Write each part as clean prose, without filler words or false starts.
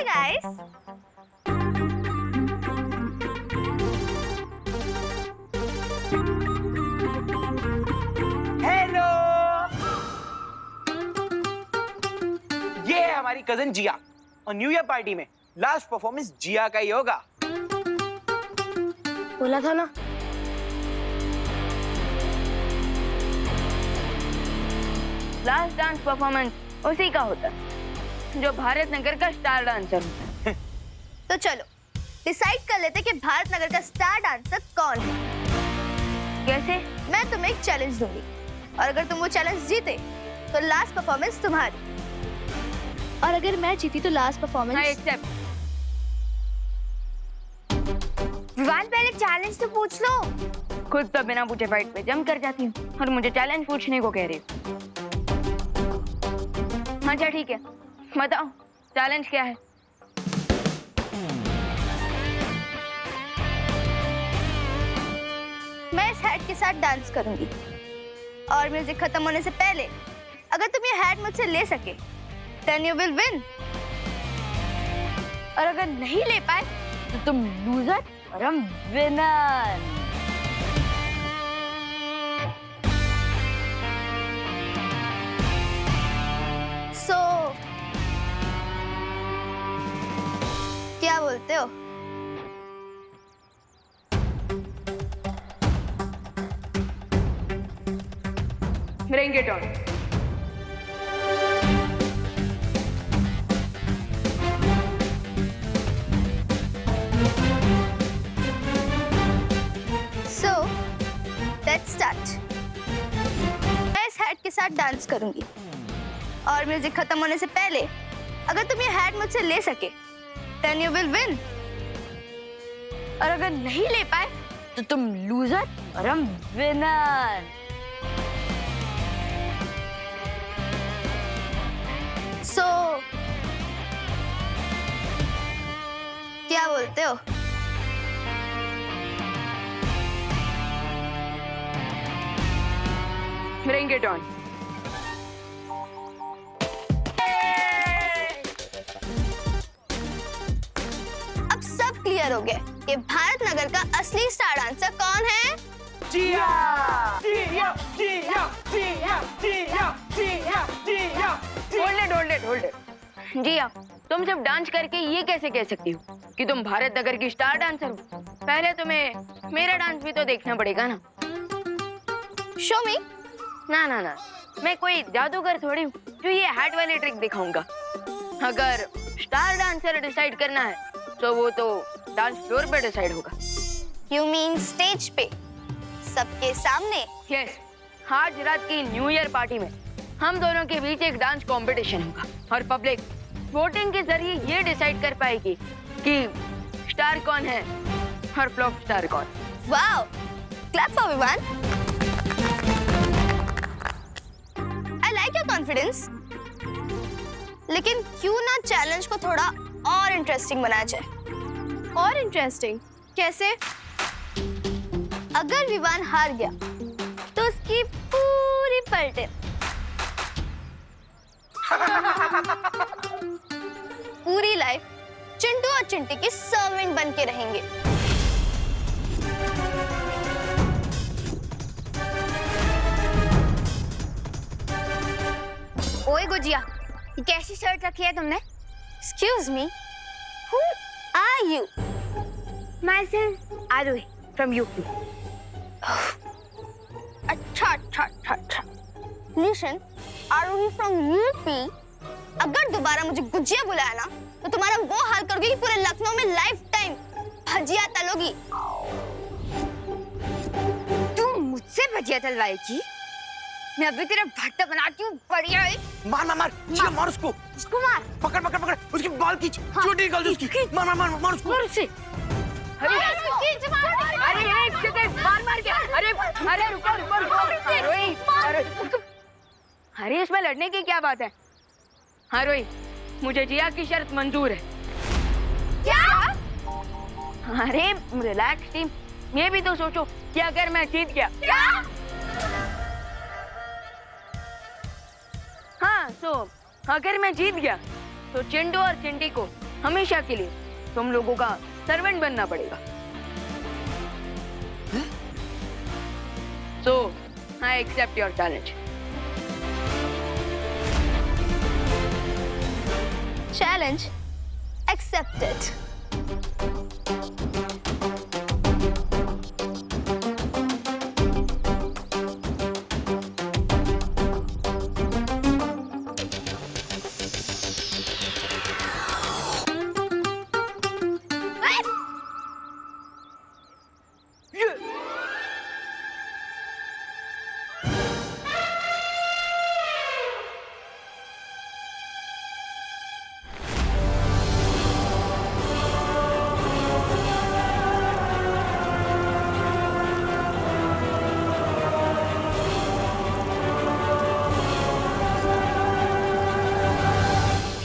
Hi guys. Hello, ये है हमारी कजन जिया और न्यू ईयर पार्टी में लास्ट परफॉर्मेंस जिया का ही होगा। बोला था ना। लास्ट डांस परफॉर्मेंस उसी का होता है जो भारत नगर का स्टार डांसर होता है। तो चलो डिसाइड कर लेते हैं कि भारत नगर का स्टार डांसर कौन है। कैसे? मैं तुम्हें एक चैलेंज दूंगी और अगर तुम वो चैलेंज जीते तो लास्ट परफॉर्मेंस तुम्हारी, और अगर मैं जीती तो लास्ट हाँ, परफॉर्मेंस। एक्सेप्ट। विवान पहले चैलेंज तो पूछ लो। खुद तो बिना पूछे फाइट पे जंप कर जाती हूँ और मुझे चैलेंज पूछने को कह रही हो। अच्छा ठीक है, बताओ चैलेंज क्या है? मैं इस हैट के साथ डांस करूंगी और म्यूजिक खत्म होने से पहले अगर तुम ये हैट मुझसे ले सके देन यू विल विन, और अगर नहीं ले पाए तो तुम लूजर और हम विनर। सो क्या बोलते हो? Bring it on. So let's start. मैं इस हैट के साथ डांस करूंगी और म्यूजिक खत्म होने से पहले अगर तुम ये हैट मुझसे ले सके देन यू विल विन, और अगर नहीं ले पाए तो तुम लूजर और हम विनर। सो क्या बोलते हो? Bring it on. अब सब क्लियर हो गया कि भारत नगर का असली स्टार डांसर कौन है? जिया, जिया, जिया, जिया, जिया, जिया, जिया। Hold it. जी हाँ, तुम सिर्फ डांस करके ये कैसे कह सकती हो कि तुम भारत नगर की स्टार डांसर हो? पहले तुम्हें मेरा डांस भी तो देखना पड़ेगा ना। शो मी। ना, मैं कोई जादूगर थोड़ी हूँ जो ये हैट वाली ट्रिक दिखाऊंगा। अगर स्टार डांसर डिसाइड करना है तो वो तो डांस फ्लोर पे डिसाइड होगा। यू मीन स्टेज पे सबके सामने? यस, आज रात की न्यू ईयर पार्टी में हम दोनों के बीच एक डांस कंपटीशन होगा और पब्लिक वोटिंग के जरिए ये डिसाइड कर पाएगी कि स्टार कौन है और फ्लॉप स्टार कौन। Wow, clap for Vivaan. I like your confidence, लेकिन क्यों ना चैलेंज को थोड़ा और इंटरेस्टिंग बनाया जाए। और इंटरेस्टिंग कैसे? अगर विवान हार गया तो उसकी पूरी पलटे पूरी लाइफ चिंटू और चिंटी की सर्वेंट बन के रहेंगे। ओए गुजिया, ये कैसी शर्ट रखी है तुमने? Excuse me, who are you? Myself, Arohi from UP. अच्छा। Listen, Arohi from UP. अगर दोबारा मुझे गुजिया बुलाया ना तो तुम्हारा वो हाल करोगी कि पूरे लखनऊ में लाइफ टाइम भजिया तलोगी। तू मुझसे भजिया तलवाएगी? मैं अभी तेरा भट्टा बनाती हूँ। बढ़िया है। मार, जिया मार उसको। उसको मार। पकड़, उसकी बाल खींच, चोटी निकाल दो उसकी। मार उसको। मार उसे। अरे एक सेकंड, मार क्या? अरे रुको। अरे इसमें लड़ने की क्या बात है? हाँ रोही, मुझे जिया की शर्त मंजूर है। क्या? अरे रिलैक्स टीम, ये भी तो सोचो कि अगर मैं जीत गया। क्या? हाँ, अगर मैं जीत गया तो चिंटू और चिंटी को हमेशा के लिए तुम लोगों का सर्वेंट बनना पड़ेगा। So, I accept your challenge. Challenge accepted.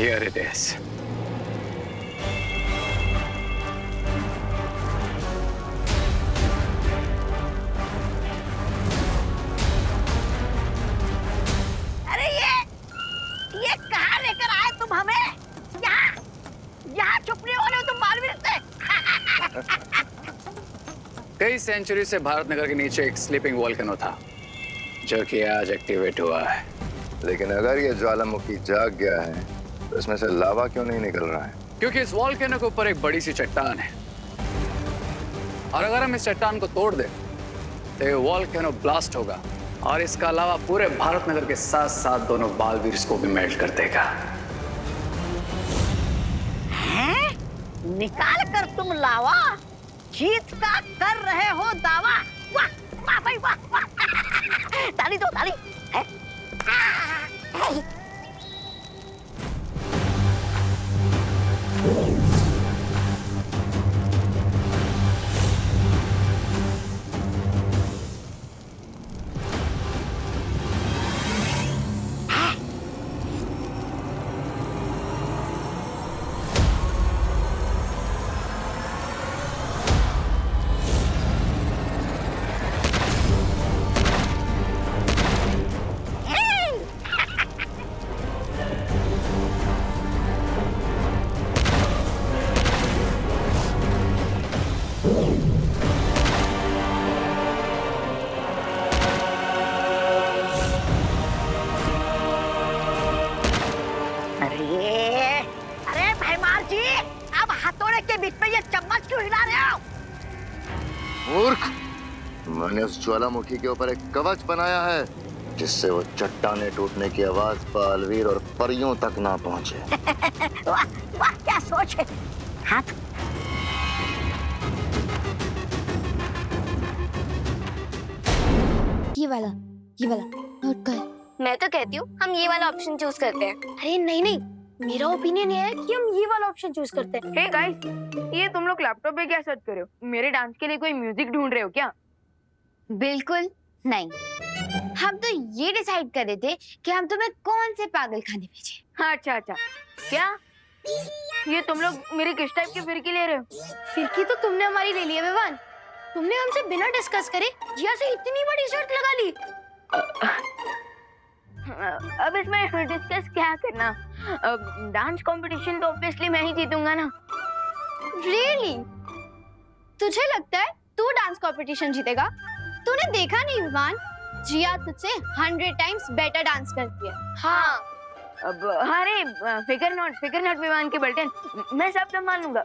Here it is. अरे ये कहाँ लेकर आए तुम हमें? यहाँ चुप नहीं हो रहे हो तुम बालवीर से? कई सेंचुरी से भारत नगर के नीचे एक स्लीपिंग वोल्केनो था जो कि आज एक्टिवेट हुआ है। लेकिन अगर ये ज्वालामुखी जाग गया है तो इसमें से लावा क्यों नहीं निकल रहा है? क्योंकि इस वोल्केनो के ऊपर एक बड़ी सी चट्टान है और अगर हम इस चट्टान को तोड़ दें तो ये वोल्केनो ब्लास्ट होगा और इसका अलावा पूरे भारत नगर के साथ साथ दोनों बालवीर्स को भी मेल्ट कर देगा। हैं? निकाल कर तुम लावा जीत का कर रहे हो दावा। वाह वाह भाई वाह वाह। ताली दो ताली। हैं? अरे भैमार जी, अब हथौड़े के बीच में ये चम्मच क्यों हिला रहे हो? मूर्ख! मैंने उस ज्वालामुखी के ऊपर एक कवच बनाया है जिससे वो चट्टाने टूटने की आवाज बालवीर और परियों तक ना पहुंचे। वाह वाह क्या सोच है। हाथ ये वाला नोट कर। मैं तो कहती हूँ हम ये वाला ऑप्शन चूज करते हैं। अरे नहीं नहीं, मेरा ओपिनियन ये है कि हम ये वाला ऑप्शन चूज करते हैं। हे गाइस, ये तुम लोग लैपटॉप पे क्या सर्च कर रहे हो? मेरे डांस के लिए कोई म्यूजिक ढूंढ रहे हो क्या? बिल्कुल नहीं, हम तो ये डिसाइड कर रहे थे कि हम तुम्हें कौन से पागल खाने भेजे। हाँ, अच्छा अच्छा। क्या ये तुम लोग मेरी किस टाइप की फिरकी ले रहे हो? फिरकी तो तुमने हमारी ले ली है विवान। तुमने हमसे बिना डिस्कस करे जिया से इतनी बड़ी शर्त लगा ली। अब इसमें डिस्कस क्या करना? डांस कंपटीशन तो ऑब्वियसली मैं ही जीतूंगा ना। रियली? तुझे लगता है तू डांस कंपटीशन जीतेगा? तूने देखा नहीं विवान, जिया तुझसे 100 टाइम्स बेटर डांस करती है। हाँ, अब अरे फिकर नॉट विवान के बल्टन, मैं सब संभाल लूंगा।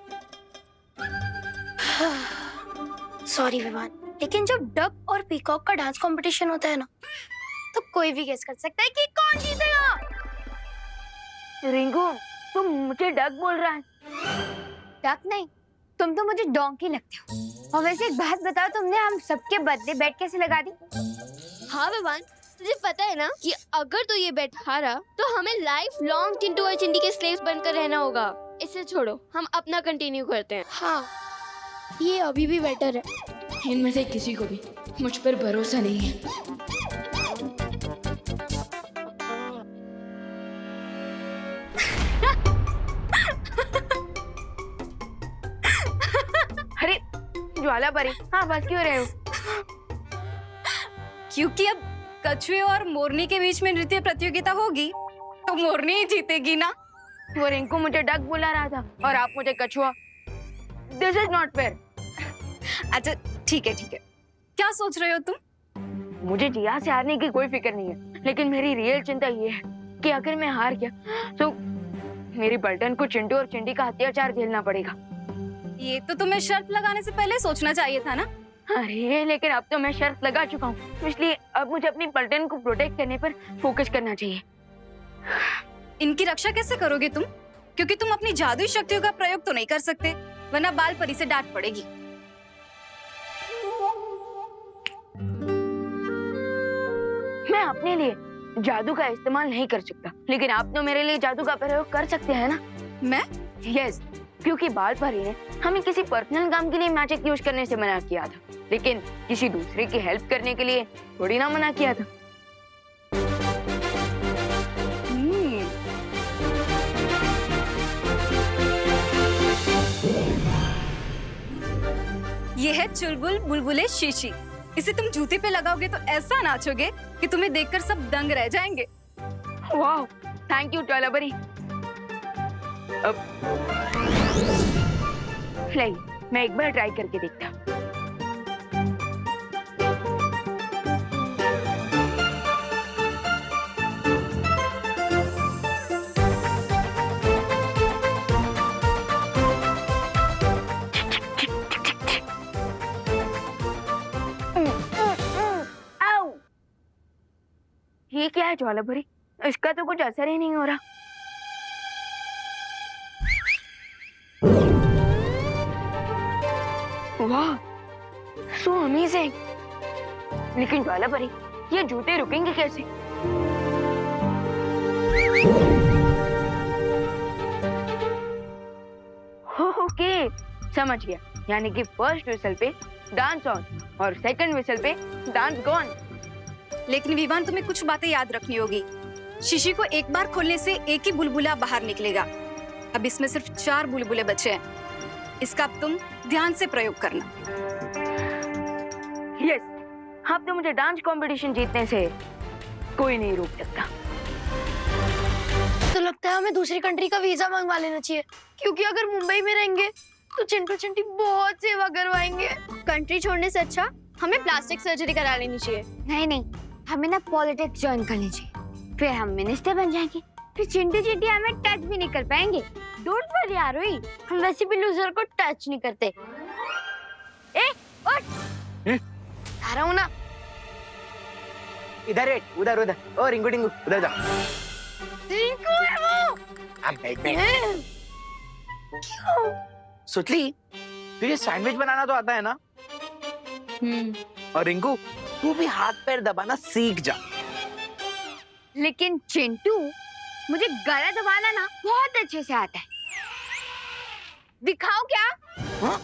सॉरी विवान, लेकिन जब डक और पीकॉक का डांस कंपटीशन होता है ना, तो कोई भी गेस कर सकता है कि कौन जीतेगा। रिंकू, तुम मुझे डक बोल रहा है? डक नहीं, तुम तो मुझे डोंकी लगते हो। और वैसे एक बात बताओ, तुमने हम सबके बर्थडे बेट कैसे लगा दी? हाँ विवान, तुझे पता है ना कि अगर तू ये बेट हारा तो हमें लाइफ लॉन्ग चिंटू और चिंटी के स्लेव्स बनकर रहना होगा। इसे छोड़ो, हम अपना कंटिन्यू करते हैं। हाँ, ये अभी भी बेटर है। इनमें से किसी को भी मुझ पर भरोसा नहीं है। अरे ज्वाला परी, हाँ बस क्यों रहे हो? क्योंकि अब कछुए और मोरनी के बीच में नृत्य प्रतियोगिता होगी तो मोरनी ही जीतेगी ना। वो रिंकू मुझे डक बुला रहा था और आप मुझे कछुआ। This is not fair. अच्छा ठीक है, क्या सोच रहे हो तुम? मुझे जिया से हारने की कोई फिक्र नहीं है, लेकिन मेरी रियल चिंता ये है कि अगर मैं हार गया तो मेरी पलटन को चिंटू और चिंटी का अत्याचार झेलना पड़ेगा। ये तो तुम्हें शर्त लगाने से पहले सोचना चाहिए था ना। अरे लेकिन अब तो मैं शर्त लगा चुका हूँ, इसलिए अब मुझे अपनी पलटन को प्रोटेक्ट करने पर फोकस करना चाहिए। इनकी रक्षा कैसे करोगे तुम? क्योंकि तुम अपनी जादुई शक्तियों का प्रयोग तो नहीं कर सकते, वरना बाल परी से डांट पड़ेगी। मैं अपने लिए जादू का इस्तेमाल नहीं कर सकता, लेकिन आप तो मेरे लिए जादू का प्रयोग कर सकते हैं ना। मैं? यस, क्योंकि बाल परी ने हमें किसी पर्सनल काम के लिए मैजिक यूज करने से मना किया था, लेकिन किसी दूसरे की हेल्प करने के लिए थोड़ी ना मना किया था। ये है चुलबुल बुलबुले शीशी। इसे तुम जूते पे लगाओगे तो ऐसा नाचोगे कि तुम्हें देखकर सब दंग रह जाएंगे। वाह, थैंक यू टॉलाबरी। अब लाइए, मैं एक बार ट्राई करके देखता हूँ। ये क्या है ज्वालाभरी? इसका तो कुछ असर ही नहीं हो रहा। वाह, सो अमेजिंग। लेकिन ज्वालाभरी, ये जूते रुकेंगे कैसे? ओके, समझ गया। यानी कि फर्स्ट विसल पे डांस ऑन और सेकंड विसल पे डांस गॉन। लेकिन विवान, तुम्हें कुछ बातें याद रखनी होगी। शीशी को एक बार खोलने से एक ही बुलबुला बाहर निकलेगा। अब इसमें सिर्फ 4 बुलबुले बचे हैं। इसका अब तुम ध्यान से प्रयोग करना। यस, अब तो मुझे डांस कंपटीशन जीतने से कोई नहीं रोक सकता। तो लगता है हमें दूसरी कंट्री का वीजा मंगवा लेना चाहिए, क्योंकि अगर मुंबई में रहेंगे तो चिंटू चिंटी बहुत सेवा करवाएंगे। कंट्री छोड़ने से अच्छा हमें प्लास्टिक सर्जरी करा लेनी चाहिए। नहीं, हमें ना पॉलिटिक्स ज्वाइन करनी चाहिए, फिर हम मिनिस्टर बन जाएंगे, फिर चिंटू चिंटी हमें टच भी नहीं कर पाएंगे। डोंट वरी आरोही, हम वैसे भी लूजर को टच नहीं करते। ए, उठ। आ रहा हूँ ना। इधर है, उधर उधर। ओ रिंकू टिंकू, उधर जा। रिंकू है वो। अब बैठ। सुतली, तुझे सैंडविच बनाना तो आता है ना? और रिंकू, तू भी हाथ पैर दबाना सीख जा। लेकिन चिंटू, मुझे गला दबाना ना बहुत अच्छे से आता है। दिखाओ क्या? हाँ?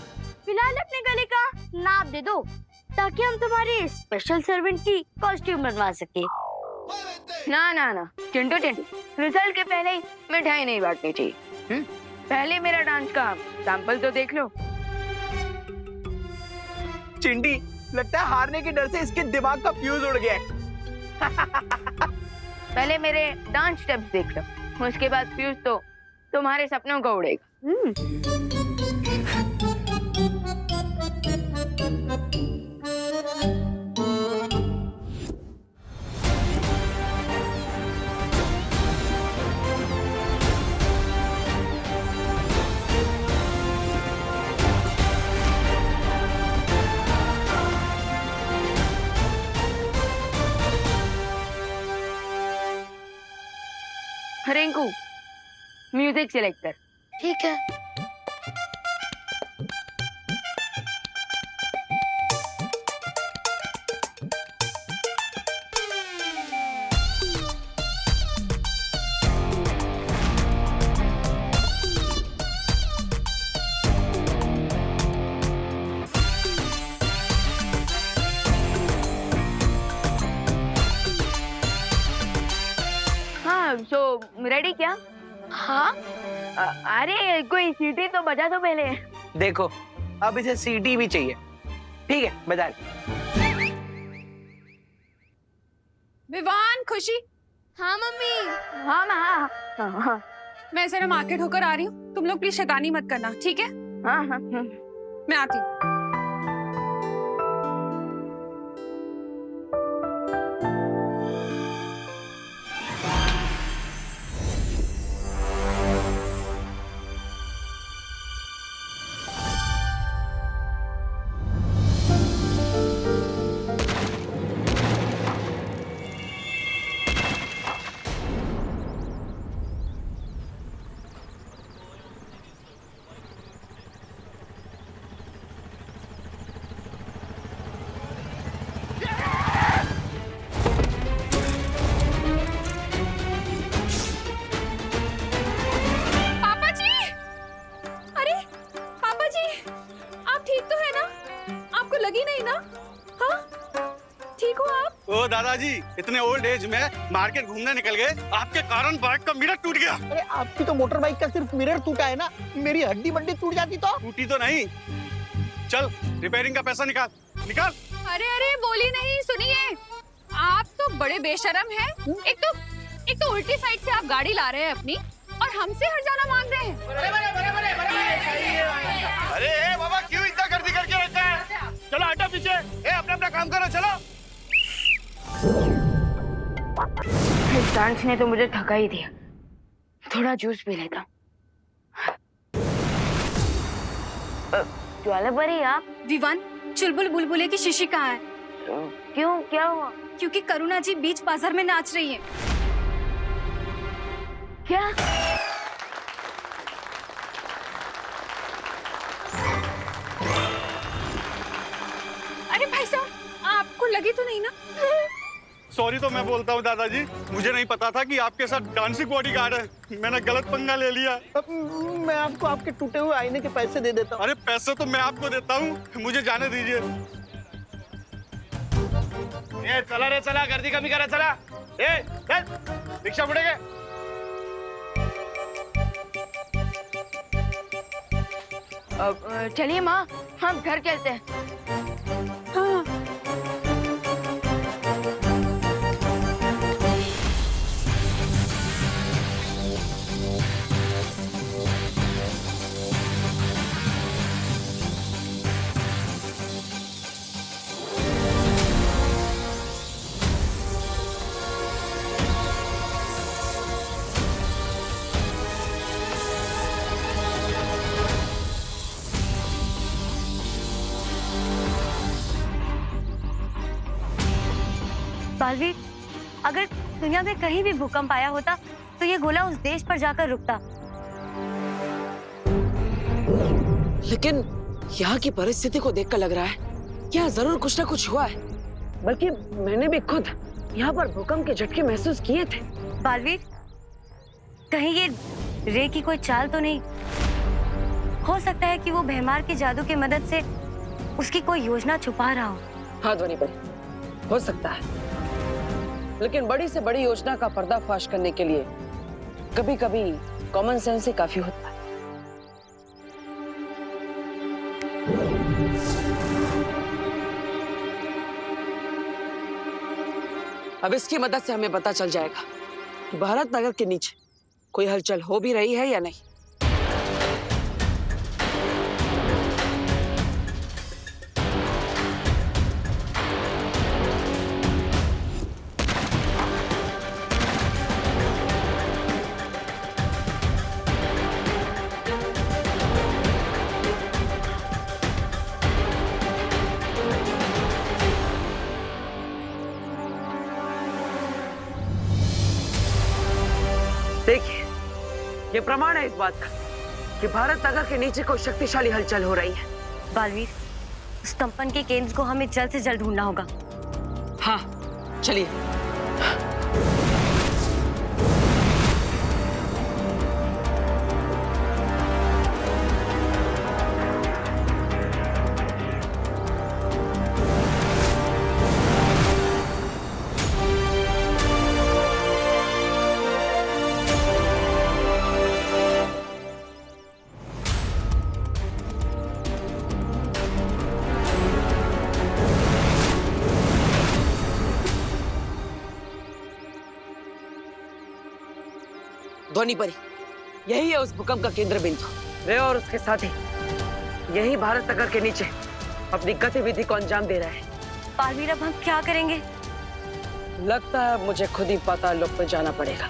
फिलहाल अपने गले का नाप दे दो, ताकि हम तुम्हारे स्पेशल सर्वेंट की कॉस्ट्यूम बनवा सके। ना, चिंटू चिंटू, रिजल्ट के पहले ही मिठाई नहीं बांटनी चाहिए। पहले मेरा डांस का सैंपल तो देख लो। चिंटी, लगता है हारने के डर से इसके दिमाग का फ्यूज उड़ गया है। पहले मेरे डांस स्टेप्स देख लो, उसके बाद फ्यूज तो तुम्हारे सपनों को उड़ेगा। रिंकू, म्यूजिक सिलेक्ट कर। ठीक है। हाँ, सो रेडी क्या? हाँ, अरे कोई सीटी तो बजा दो पहले। देखो, अब इसे सीटी भी चाहिए। ठीक है, बजा ले। विवान, खुशी। हाँ मम्मी। हाँ। मैं जरा मार्केट होकर आ रही हूँ, तुम लोग प्लीज शैतानी मत करना, ठीक है? हाँ हाँ मैं आती हूँ। ओ दादाजी, इतने ओल्ड एज में मार्केट घूमने निकल गए, आपके कारण बाइक का मिरर टूट गया। अरे आपकी तो मोटर बाइक का सिर्फ मिरर टूटा है ना, मेरी हड्डी बड्डी टूट जाती तो। टूटी तो नहीं। चल रिपेयरिंग का पैसा निकाल निकाल। अरे अरे बोली नहीं, सुनिए, आप तो बड़े बेशरम हैं। एक तो उल्टी साइड से आप गाड़ी ला रहे हैं अपनी और हमसे हर्जाना मांग रहे हैं। अरे बाबा क्यों इतना गर्दी करके रखा है? चलो हटो पीछे, अपना अपना काम करो, चलो। इस डांस ने तो मुझे थका ही दिया, थोड़ा जूस पी लेता। ज्वाला परी आप? विवान, चुलबुल बुलबुले की शीशी कहाँ है? क्यों, क्या हुआ? क्योंकि करुणा जी बीच बाजार में नाच रही है। क्या? अरे भाई साहब, आपको लगी तो नहीं ना? सॉरी तो मैं बोलता हूँ दादाजी, मुझे नहीं पता था कि आपके साथ डांसिंग बॉडीगार्ड है, मैंने गलत पंगा ले लिया। मैं आपको आपके टूटे हुए आईने के पैसे दे देता हूँ। अरे पैसे तो मैं आपको देता हूँ, मुझे जाने दीजिए। ये चला रे चला, गर्दी कमी करा, चला। चल रिक्शा मुड़ेगे। चलिए माँ, हम घर चलते हैं। हाँ। बालवीर, अगर दुनिया में कहीं भी भूकंप आया होता तो ये गोला उस देश पर जाकर रुकता। लेकिन यहाँ की परिस्थिति को देखकर लग रहा है यहाँ जरूर कुछ ना कुछ हुआ है, बल्कि मैंने भी खुद यहाँ पर भूकंप के झटके महसूस किए थे। बालवीर, कहीं ये रे की कोई चाल तो नहीं? हो सकता है कि वो भैमार की जादू की मदद से उसकी कोई योजना छुपा रहा हो। हाँ ध्वनि परी, हो सकता है, लेकिन बड़ी से बड़ी योजना का पर्दाफाश करने के लिए कभी कभी कॉमन सेंस ही काफी होता है। अब इसकी मदद से हमें पता चल जाएगा कि भारत नगर के नीचे कोई हलचल हो भी रही है या नहीं। देखिए, ये प्रमाण है इस बात का कि भारत नगर के नीचे कोई शक्तिशाली हलचल हो रही है। बालवीर, उस कंपन के केंद्र को हमें जल्द से जल्द ढूंढना होगा। हाँ चलिए। ध्वनि परी, यही है उस भूकंप का केंद्र बिंदु। रे और उसके साथी यही भारत सागर के नीचे अपनी गतिविधि को अंजाम दे रहा है। पालवीर, अब हम क्या करेंगे? लगता है मुझे खुद ही पाताल लोक में जाना पड़ेगा।